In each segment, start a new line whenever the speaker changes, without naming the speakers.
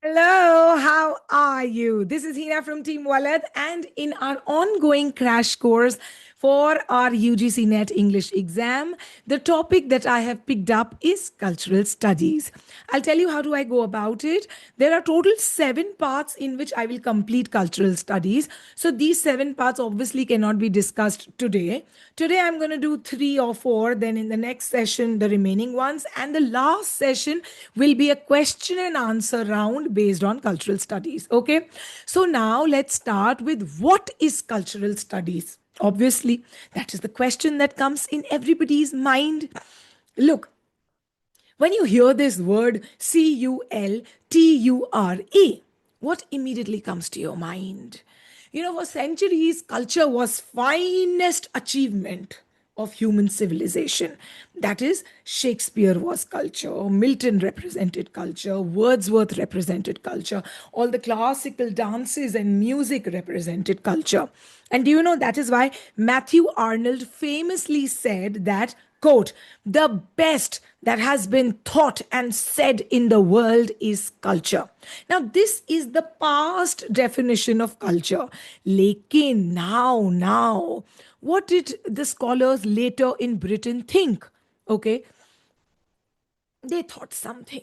Hello, how are you? This is Hina from Team Walad, and in our ongoing crash course for our UGC NET English exam, the topic that I have picked up is cultural studies. I'll tell you how do I go about it. There are total 7 parts in which I will complete cultural studies. So these 7 parts obviously cannot be discussed today. Today I'm going to do 3 or 4, then in the next session, the remaining ones, and the last session will be a question and answer round based on cultural studies. Okay, so now let's start with what is cultural studies. Obviously, that is the question that comes in everybody's mind. Look, when you hear this word culture, what immediately comes to your mind? For centuries, culture was finest achievement of human civilization. That is, Shakespeare was culture, Milton represented culture, Wordsworth represented culture, all the classical dances and music represented culture. And do you know that is why Matthew Arnold famously said that, quote, the best that has been thought and said in the world is culture. Now, this is the past definition of culture. Lekin, now, what did the scholars later in Britain think? Okay, they thought something.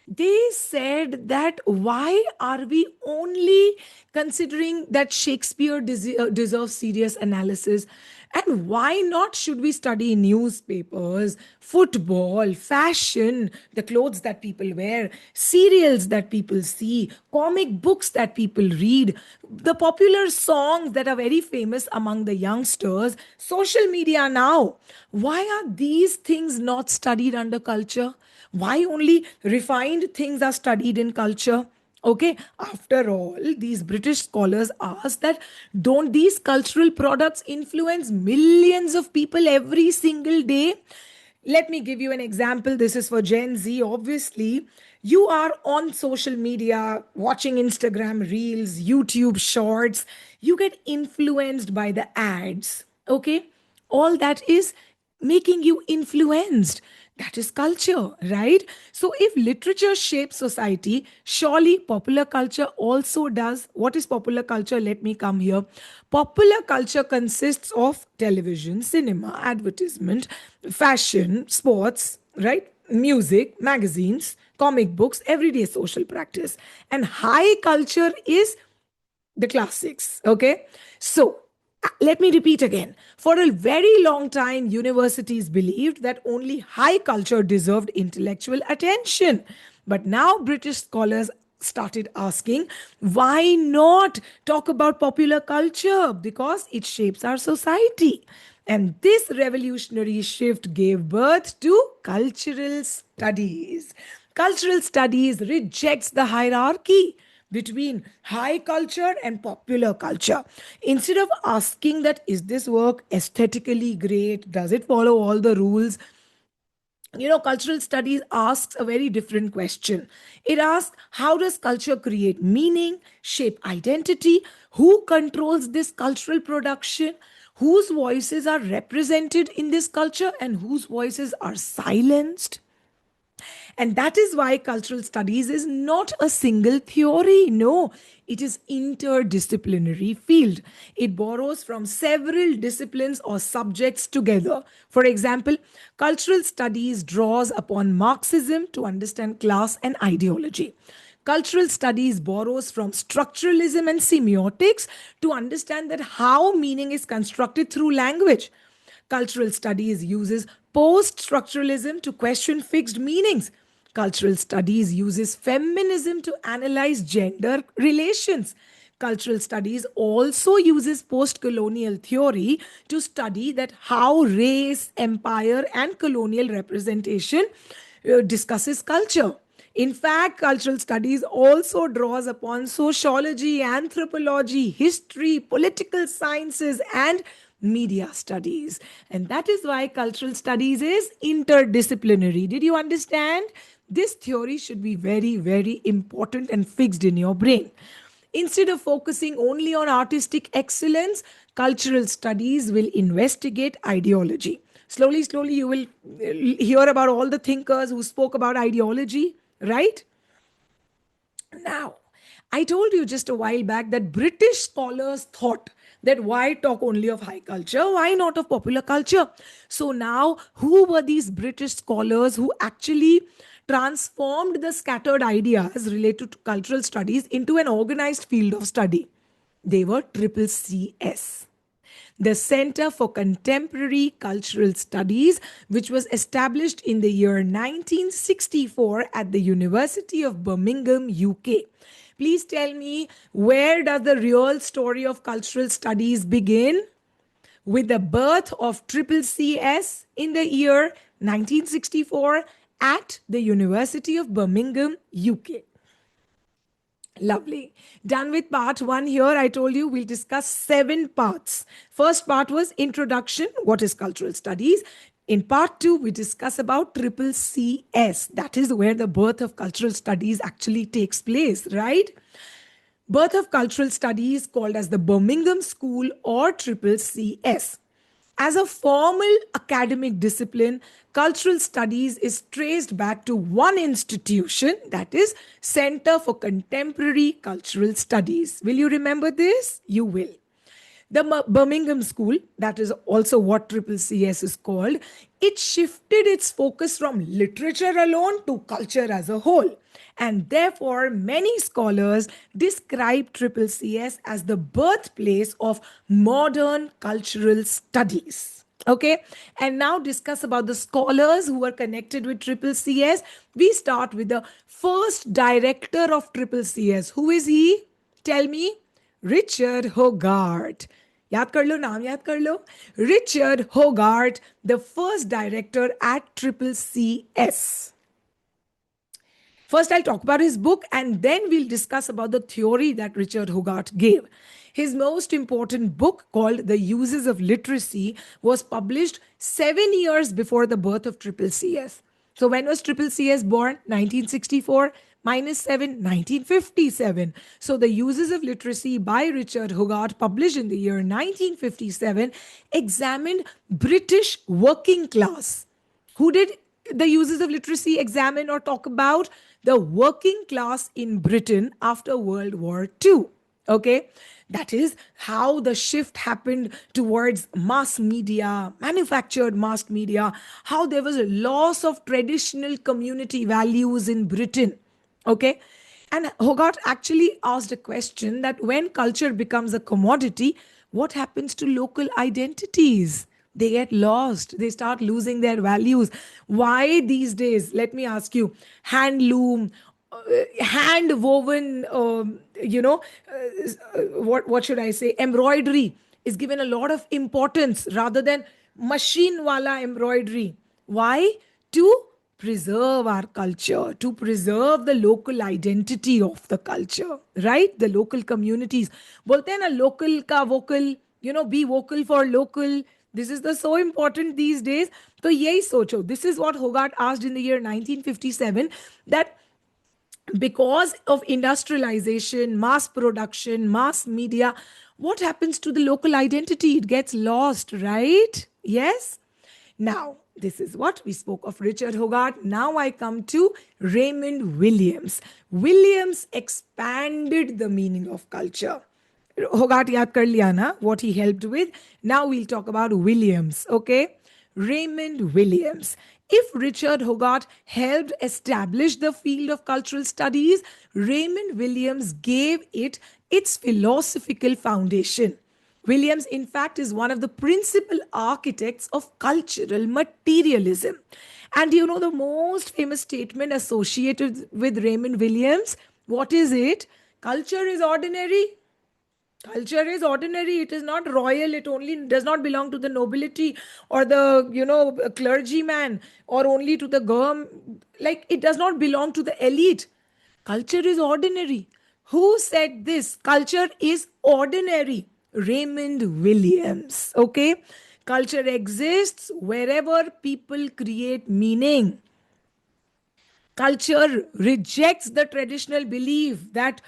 They said that why are we only considering that Shakespeare deserves serious analysis, and why not should we study newspapers, football, fashion, the clothes that people wear, serials that people see, comic books that people read, the popular songs that are very famous among the youngsters, social media now? Why are these things not studied under culture? Why only refined things are studied in culture? Okay, after all, these British scholars asked that don't these cultural products influence millions of people every single day? Let me give you an example. This is for Gen Z. Obviously, you are on social media, watching Instagram reels, YouTube shorts. You get influenced by the ads. Okay, all that is making you influenced. That is culture, right? So, if literature shapes society, surely popular culture also does. What is popular culture? Let me come here. Popular culture consists of television, cinema, advertisement, fashion, sports, right? Music, magazines, comic books, everyday social practice. And high culture is the classics. Okay. So let me repeat again. For a very long time, universities believed that only high culture deserved intellectual attention. But now British scholars started asking, why not talk about popular culture? Because it shapes our society. And this revolutionary shift gave birth to cultural studies. Cultural studies rejects the hierarchy between high culture and popular culture. Instead of asking that, is this work aesthetically great? Does it follow all the rules? Cultural studies asks a very different question. It asks, how does culture create meaning, shape identity? Who controls this cultural production? Whose voices are represented in this culture and whose voices are silenced? And that is why cultural studies is not a single theory. No, it is interdisciplinary field. It borrows from several disciplines or subjects together. For example, cultural studies draws upon Marxism to understand class and ideology. Cultural studies borrows from structuralism and semiotics to understand that how meaning is constructed through language. Cultural studies uses post structuralism to question fixed meanings. Cultural studies uses feminism to analyze gender relations. Cultural studies also uses post colonial theory to study that how race, empire, and colonial representation discusses culture. In fact, cultural studies also draws upon sociology, anthropology, history, political sciences, and media studies. And that is why cultural studies is interdisciplinary. Did you understand? This theory should be very, very important and fixed in your brain. Instead of focusing only on artistic excellence, cultural studies will investigate ideology. Slowly, slowly, you will hear about all the thinkers who spoke about ideology, right? Now, I told you just a while back that British scholars thought that why talk only of high culture? Why not of popular culture? So now, who were these British scholars who actually transformed the scattered ideas related to cultural studies into an organized field of study? They were Triple CS, the Center for Contemporary Cultural Studies, which was established in the year 1964 at the University of Birmingham, UK. Please tell me, where does the real story of cultural studies begin? With the birth of Triple CS in the year 1964 at the University of Birmingham, UK. Lovely. Done with part one here. I told you we'll discuss 7 parts. First part was introduction. What is cultural studies? In part two, we discuss about Triple CS. That is where the birth of cultural studies actually takes place, right? Birth of cultural studies, called as the Birmingham School or Triple CS. As a formal academic discipline, cultural studies is traced back to one institution, that is Center for Contemporary Cultural Studies. Will you remember this? You will. The Birmingham School, that is also what Triple CS is called, it shifted its focus from literature alone to culture as a whole. And therefore, many scholars describe Triple CS as the birthplace of modern cultural studies. Okay, and now discuss about the scholars who are connected with Triple CS. We start with the first director of Triple CS. Who is he? Tell me. Richard Hogarth. याद कर लो, नाम याद कर लो. Richard Hogarth, the first director at Triple CS. First, I'll talk about his book and then we'll discuss about the theory that Richard Hogarth gave. His most important book, called The Uses of Literacy, was published 7 years before the birth of Triple CS. So, when was Triple CS born? 1964 minus 7, 1957. So, The Uses of Literacy by Richard Hogarth, published in the year 1957, examined British working class. Who did the Uses of Literacy examine or talk about? The working class in Britain after World War II. Okay, that is how the shift happened towards mass media, manufactured mass media, how there was a loss of traditional community values in Britain. Okay, and Hogarth actually asked a question that when culture becomes a commodity, what happens to local identities? They get lost. They start losing their values. Why these days? Let me ask you, handloom, hand woven, what should I say? Embroidery is given a lot of importance rather than machine wala embroidery. Why? To preserve our culture, to preserve the local identity of the culture, right? The local communities. बोलते हैं ना, local का vocal, be vocal for local. This is the so important these days. So यही सोचो. This is what Hogarth asked in the year 1957, that because of industrialization, mass production, mass media, what happens to the local identity? It gets lost, right? Yes? Now, this is what we spoke of Richard Hogarth. Now I come to Raymond Williams. Williams expanded the meaning of culture. Hogarth yaad kar liya na, what he helped with. Now we'll talk about Williams, okay? Raymond Williams. If Richard Hogarth helped establish the field of cultural studies, Raymond Williams gave it its philosophical foundation. Williams, in fact, is one of the principal architects of cultural materialism. And you know the most famous statement associated with Raymond Williams? What is it? Culture is ordinary. Culture is ordinary. It is not royal. It only does not belong to the nobility or the clergyman, or only to the like, it does not belong to the elite. Culture is ordinary. Who said this? Culture is ordinary. Raymond Williams. Okay. Culture exists wherever people create meaning. Culture rejects the traditional belief that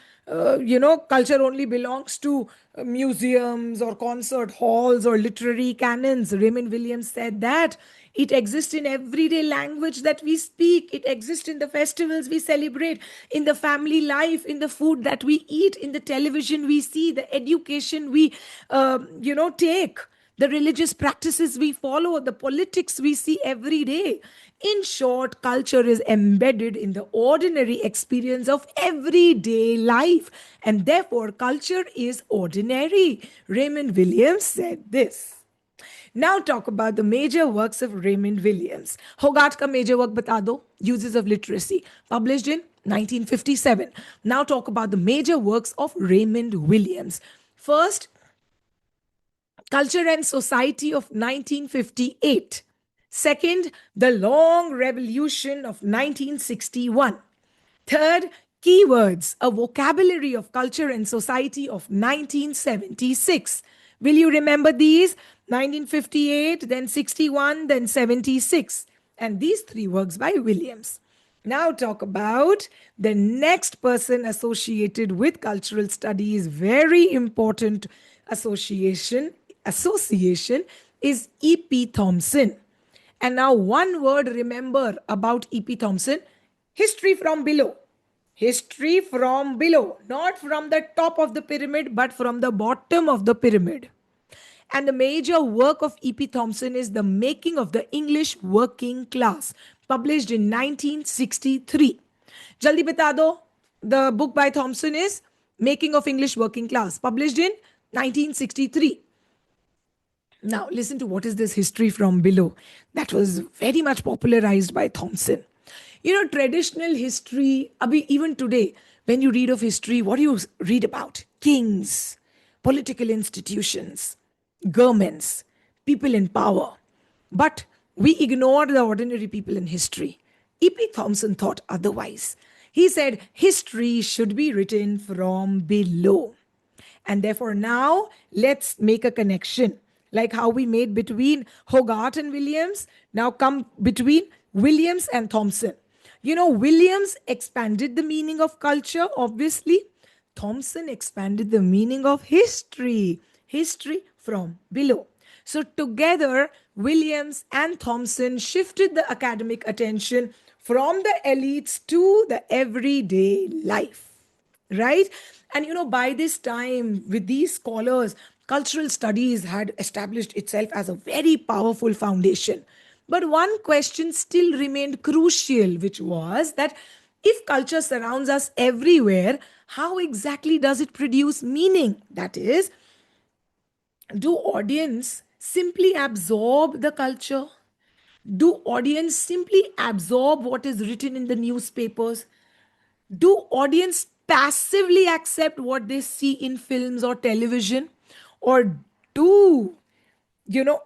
culture only belongs to museums or concert halls or literary canons. Raymond Williams said that it exists in everyday language that we speak, it exists in the festivals we celebrate, in the family life, in the food that we eat, in the television we see, the education we take, the religious practices we follow, the politics we see every day. In short, culture is embedded in the ordinary experience of everyday life, and therefore, culture is ordinary. Raymond Williams said this. Now talk about the major works of Raymond Williams. Hogarth का major work बता दो, Uses of Literacy, published in 1957. Now talk about the major works of Raymond Williams. First, Culture and Society of 1958. Second, The Long Revolution of 1961. Third, Keywords, a vocabulary of culture and society of 1976. Will you remember these? 1958, then 61, then 76. And these three works by Williams. Now talk about the next person associated with cultural studies. Very important association is E.P. Thompson. And now one word remember about E.P. Thompson. History from below. History from below. Not from the top of the pyramid, but from the bottom of the pyramid. And the major work of E.P. Thompson is The Making of the English Working Class, published in 1963. Jaldi bata do. The book by Thompson is Making of English Working Class, published in 1963. Now, listen to what is this history from below that was very much popularized by Thompson. Traditional history, even today, when you read of history, what do you read about? Kings, political institutions, governments, people in power. But we ignore the ordinary people in history. E.P. Thompson thought otherwise. He said history should be written from below. And therefore, now let's make a connection. Like how we made between Hogarth and Williams, now come between Williams and Thompson. Williams expanded the meaning of culture, obviously. Thompson expanded the meaning of history. History from below. So together, Williams and Thompson shifted the academic attention from the elites to the everyday life. Right? And by this time, with these scholars, cultural studies had established itself as a very powerful foundation. But one question still remained crucial, which was that if culture surrounds us everywhere, how exactly does it produce meaning? That is, do audience simply absorb the culture? Do audience simply absorb what is written in the newspapers? Do audience passively accept what they see in films or television? Or do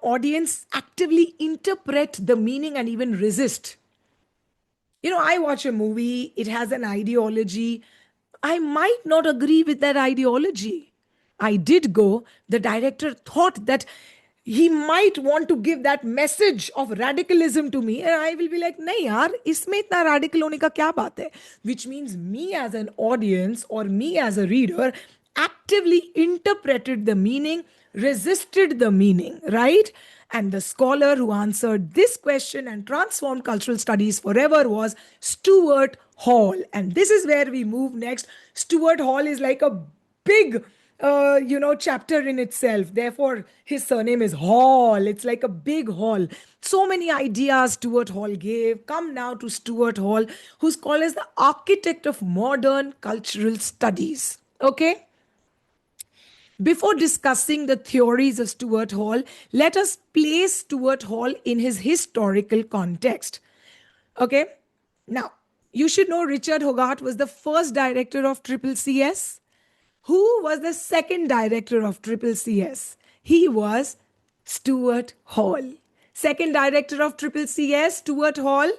audience actively interpret the meaning and even resist? I watch a movie, it has an ideology. I might not agree with that ideology. I did go, the director thought that he might want to give that message of radicalism to me, and I will be like, nahi yaar, isme itna radical hone ka kya baat hai? Which means me as an audience or me as a reader actively interpreted the meaning, resisted the meaning, right? And the scholar who answered this question and transformed cultural studies forever was Stuart Hall. And this is where we move next. Stuart Hall is like a big chapter in itself. Therefore, his surname is Hall. It's like a big hall. So many ideas Stuart Hall gave. Come now to Stuart Hall, who's called as the architect of modern cultural studies. Okay? Before discussing the theories of Stuart Hall, let us place Stuart Hall in his historical context. Okay? Now, you should know Richard Hogarth was the first director of CCCS. Who was the second director of CCCS? He was Stuart Hall. Second director of CCCS, Stuart Hall.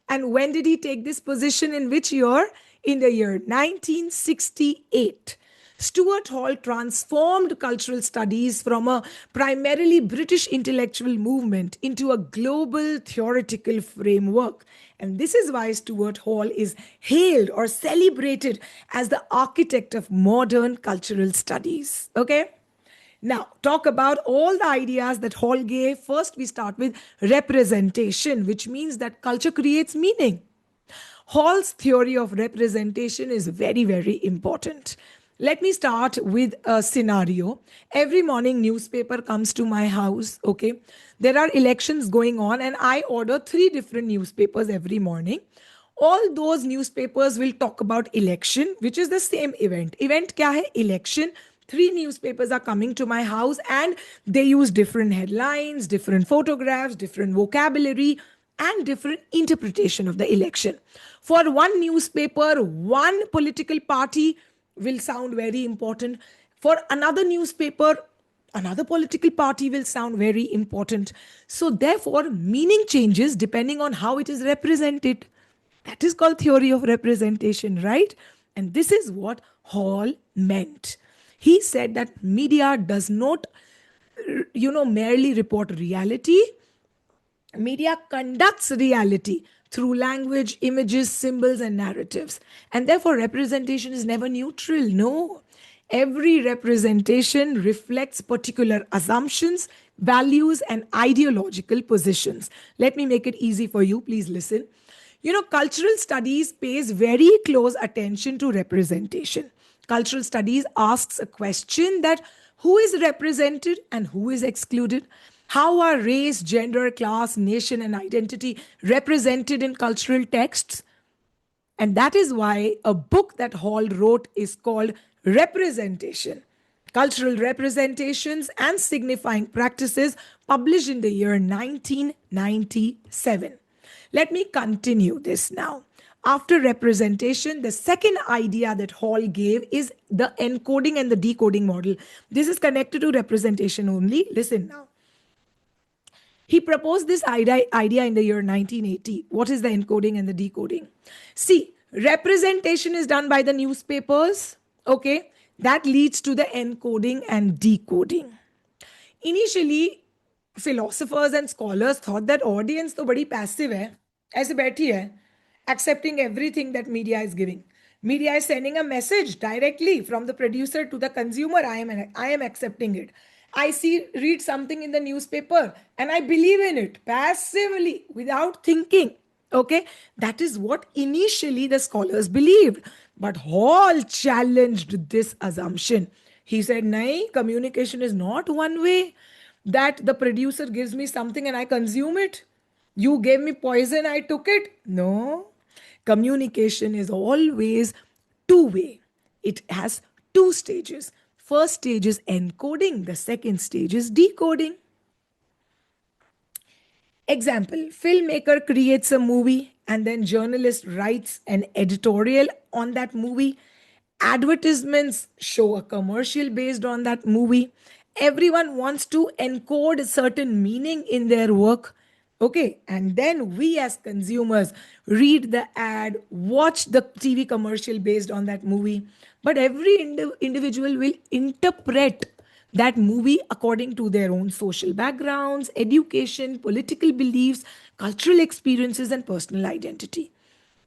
And when did he take this position? In which year? In the year 1968. Stuart Hall transformed cultural studies from a primarily British intellectual movement into a global theoretical framework. And this is why Stuart Hall is hailed or celebrated as the architect of modern cultural studies. Okay? Now, talk about all the ideas that Hall gave. First, we start with representation, which means that culture creates meaning. Hall's theory of representation is very, very important. Let me start with a scenario. Every morning, newspaper comes to my house. Okay, there are elections going on, and I order three different newspapers every morning. All those newspapers will talk about election, which is the same event. Event kya hai? Election. Three newspapers are coming to my house, and they use different headlines, different photographs, different vocabulary, and different interpretation of the election. For one newspaper, one political party will sound very important. For another newspaper, another political party will sound very important. So therefore, meaning changes depending on how it is represented. That is called theory of representation, right? And this is what Hall meant. He said that media does not, merely report reality. Media conducts reality through language, images, symbols, and narratives. And therefore, representation is never neutral. No. Every representation reflects particular assumptions, values, and ideological positions. Let me make it easy for you. Please listen. Cultural studies pays very close attention to representation. Cultural studies asks a question that who is represented and who is excluded? How are race, gender, class, nation, and identity represented in cultural texts? And that is why a book that Hall wrote is called Representation, Cultural Representations and Signifying Practices, published in the year 1997. Let me continue this now. After representation, the second idea that Hall gave is the encoding and the decoding model. This is connected to representation only. Listen now. He proposed this idea in the year 1980. What is the encoding and the decoding? See, representation is done by the newspapers. Okay, that leads to the encoding and decoding. Initially, philosophers and scholars thought that audience तो बड़ी passive है, ऐसे बैठी है, accepting everything that media is giving. Media is sending a message directly from the producer to the consumer. I am accepting it. Read something in the newspaper and I believe in it passively without thinking. Okay, that is what initially the scholars believed. But Hall challenged this assumption. He said, "Nahi, communication is not one way that the producer gives me something and I consume it. You gave me poison, I took it." No, communication is always two-way. It has two stages. First stage is encoding, the second stage is decoding. Example, filmmaker creates a movie and then journalist writes an editorial on that movie. Advertisements show a commercial based on that movie. Everyone wants to encode a certain meaning in their work. Okay, and then we as consumers read the ad, watch the TV commercial based on that movie. But every individual will interpret that movie according to their own social backgrounds, education, political beliefs, cultural experiences, and personal identity.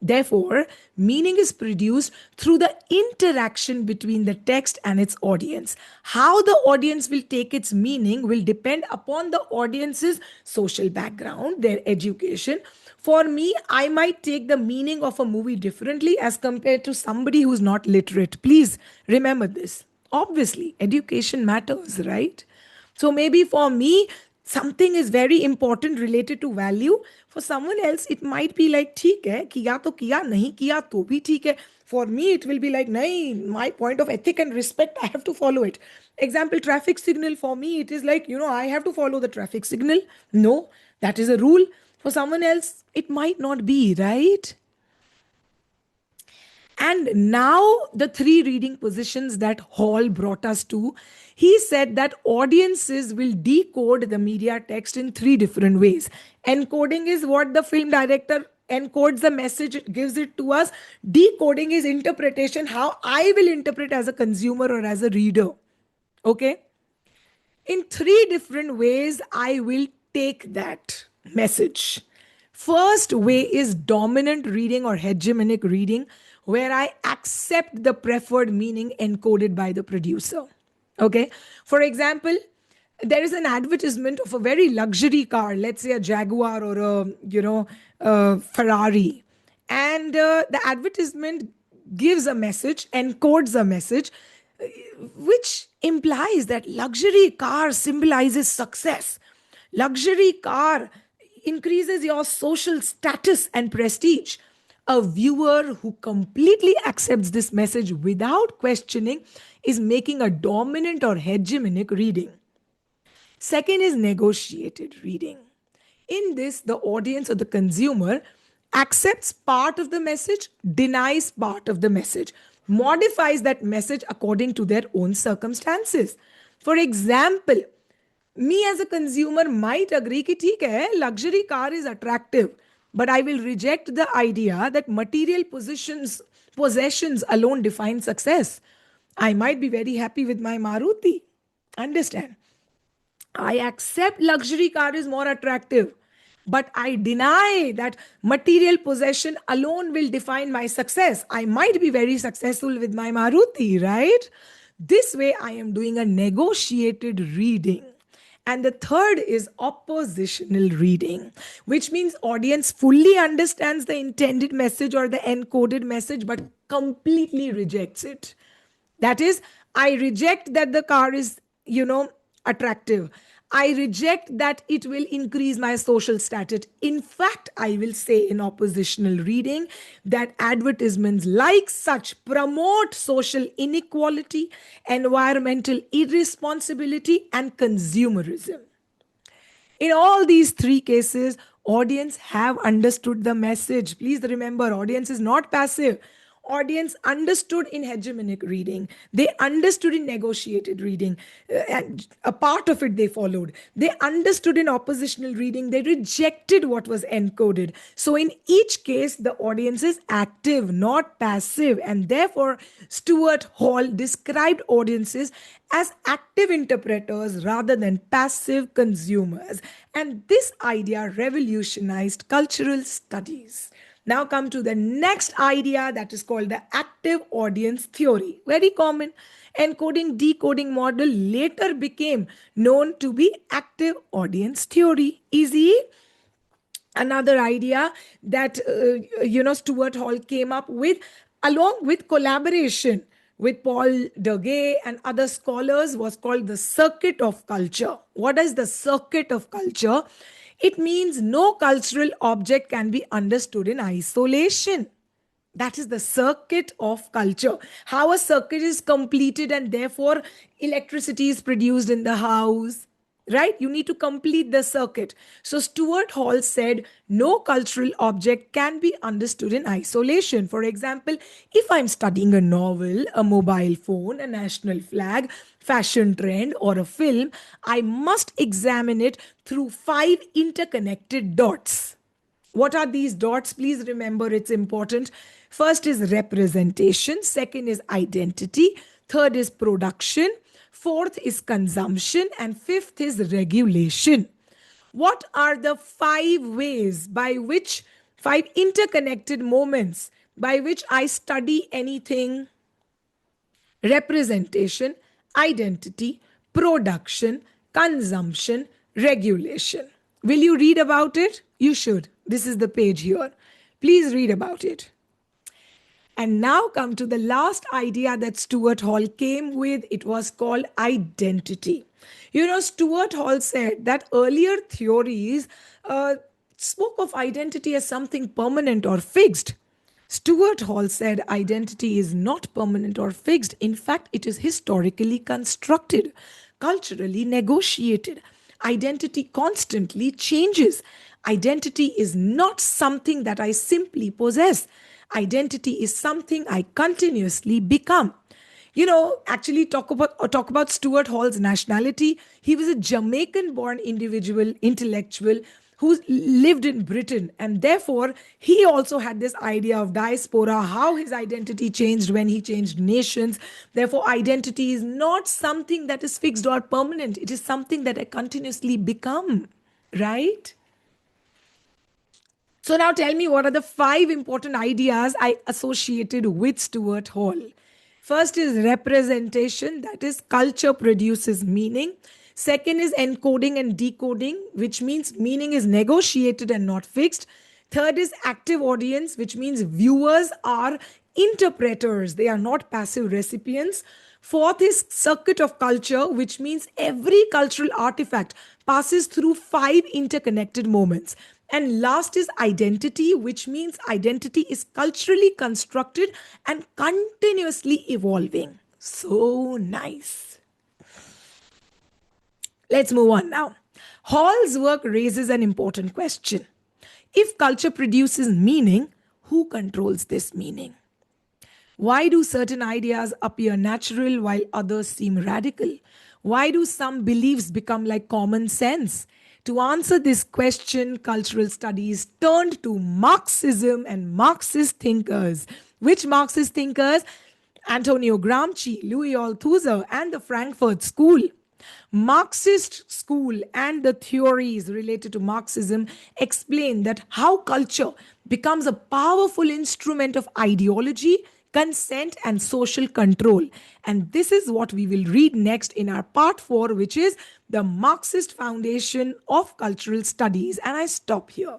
Therefore, meaning is produced through the interaction between the text and its audience. How the audience will take its meaning will depend upon the audience's social background, their education. For me, I might take the meaning of a movie differently as compared to somebody who's not literate. Please remember this. Obviously, education matters, right? So maybe for me, something is very important related to value. For someone else, it might be like, ठीक है, किया तो किया, नहीं किया तो भी ठीक है. For me, it will be like, nahi, my point of ethic and respect, I have to follow it. Example, traffic signal, for me, it is like, I have to follow the traffic signal. No, that is a rule. For someone else, it might not be, right? And now, the three reading positions that Hall brought us to, he said that audiences will decode the media text in three different ways. Encoding is what the film director encodes the message, it gives it to us. Decoding is interpretation, how I will interpret as a consumer or as a reader. Okay? In three different ways, I will take that message. First way is dominant reading or hegemonic reading, where I accept the preferred meaning encoded by the producer. Okay. For example, there is an advertisement of a very luxury car, let's say a Jaguar or a Ferrari, and the advertisement gives a message, encodes a message, which implies that luxury car symbolizes success. Luxury car increases your social status and prestige. A viewer who completely accepts this message without questioning is making a dominant or hegemonic reading. Second is negotiated reading. In this, the audience or the consumer accepts part of the message, denies part of the message, modifies that message according to their own circumstances. For example, me as a consumer might agree कि ठीक है, luxury car is attractive, but I will reject the idea that material possessions alone define success. I might be very happy with my Maruti. Understand? I accept luxury car is more attractive, but I deny that material possession alone will define my success. I might be very successful with my Maruti, right? This way, I am doing a negotiated reading. And the third is oppositional reading, which means audience fully understands the intended message or the encoded message, but completely rejects it. That is, I reject that the car is, attractive. I reject that it will increase my social status. In fact, I will say in oppositional reading that advertisements like such promote social inequality, environmental irresponsibility, and consumerism. In all these three cases, audience have understood the message. Please remember, audience is not passive. Audience understood in hegemonic reading. They understood in negotiated reading. And a part of it they followed. They understood in oppositional reading. They rejected what was encoded. So in each case, the audience is active, not passive. And therefore, Stuart Hall described audiences as active interpreters rather than passive consumers. And this idea revolutionized cultural studies. Now come to the next idea, that is called the active audience theory. Very common. Encoding decoding model later became known to be active audience theory. Easy. Another idea that Stuart Hall came up with, along with collaboration with Paul Degay and other scholars, was called the circuit of culture. What is the circuit of culture? It means no cultural object can be understood in isolation. That is the circuit of culture. How a circuit is completed and therefore electricity is produced in the house, right? You need to complete the circuit. So Stuart Hall said no cultural object can be understood in isolation. For example, if I'm studying a novel, a mobile phone, a national flag, fashion trend, or a film, I must examine it through 5 interconnected dots. What are these dots? Please remember, it's important. First is representation, second is identity, third is production, fourth is consumption, and fifth is regulation. What are the 5 ways by which, 5 interconnected moments by which I study anything? Representation, identity, production, consumption, regulation. Will you read about it? You should. This is the page here. Please read about it. And now come to the last idea that Stuart Hall came with. It was called identity. Stuart Hall said that earlier theories spoke of identity as something permanent or fixed. Stuart Hall said identity is not permanent or fixed. In fact, it is historically constructed, culturally negotiated. Identity constantly changes. Identity is not something that I simply possess. Identity is something I continuously become. Actually talk about Stuart Hall's nationality. He was a Jamaican born individual, intellectual who lived in Britain, and therefore he also had this idea of diaspora, how his identity changed when he changed nations. Therefore, identity is not something that is fixed or permanent. It is something that I continuously become, right? So now tell me, what are the five important ideas I associated with Stuart Hall? First is representation, that is, culture produces meaning. Second is encoding and decoding, which means meaning is negotiated and not fixed. Third is active audience, which means viewers are interpreters, they are not passive recipients. Fourth is circuit of culture, which means every cultural artifact passes through five interconnected moments. And last is identity, which means identity is culturally constructed and continuously evolving. So nice. Let's move on now. Hall's work raises an important question. If culture produces meaning, who controls this meaning? Why do certain ideas appear natural while others seem radical? Why do some beliefs become like common sense? To answer this question, cultural studies turned to Marxism and Marxist thinkers. Which Marxist thinkers? Antonio Gramsci, Louis Althusser, and the Frankfurt School. Marxist school and the theories related to Marxism explain that how culture becomes a powerful instrument of ideology, consent, and social control. And this is what we will read next in our part 4, which is the Marxist foundation of cultural studies. And I stop here.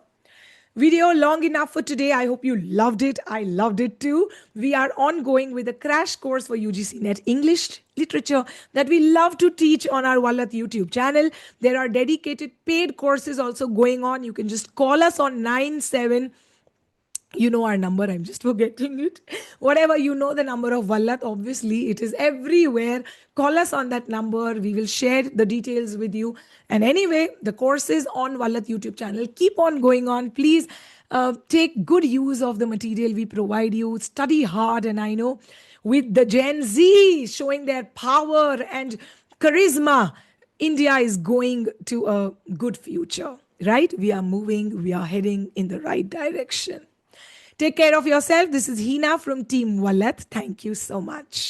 Video long enough for today. I hope you loved it. I loved it too. We are ongoing with a crash course for UGC Net English literature that we love to teach on our Wallat YouTube channel. There are dedicated paid courses also going on. You can just call us on 97, you know our number, I'm just forgetting it. Whatever, you know the number of Vallat, obviously it is everywhere. Call us on that number, we will share the details with you. And anyway, the courses on Vallat YouTube channel keep on going on. Please take good use of the material we provide you, study hard. And I know with the Gen Z showing their power and charisma, India is going to a good future, right? We are moving, we are heading in the right direction. Take care of yourself. This is Hina from Team Wallet. Thank you so much.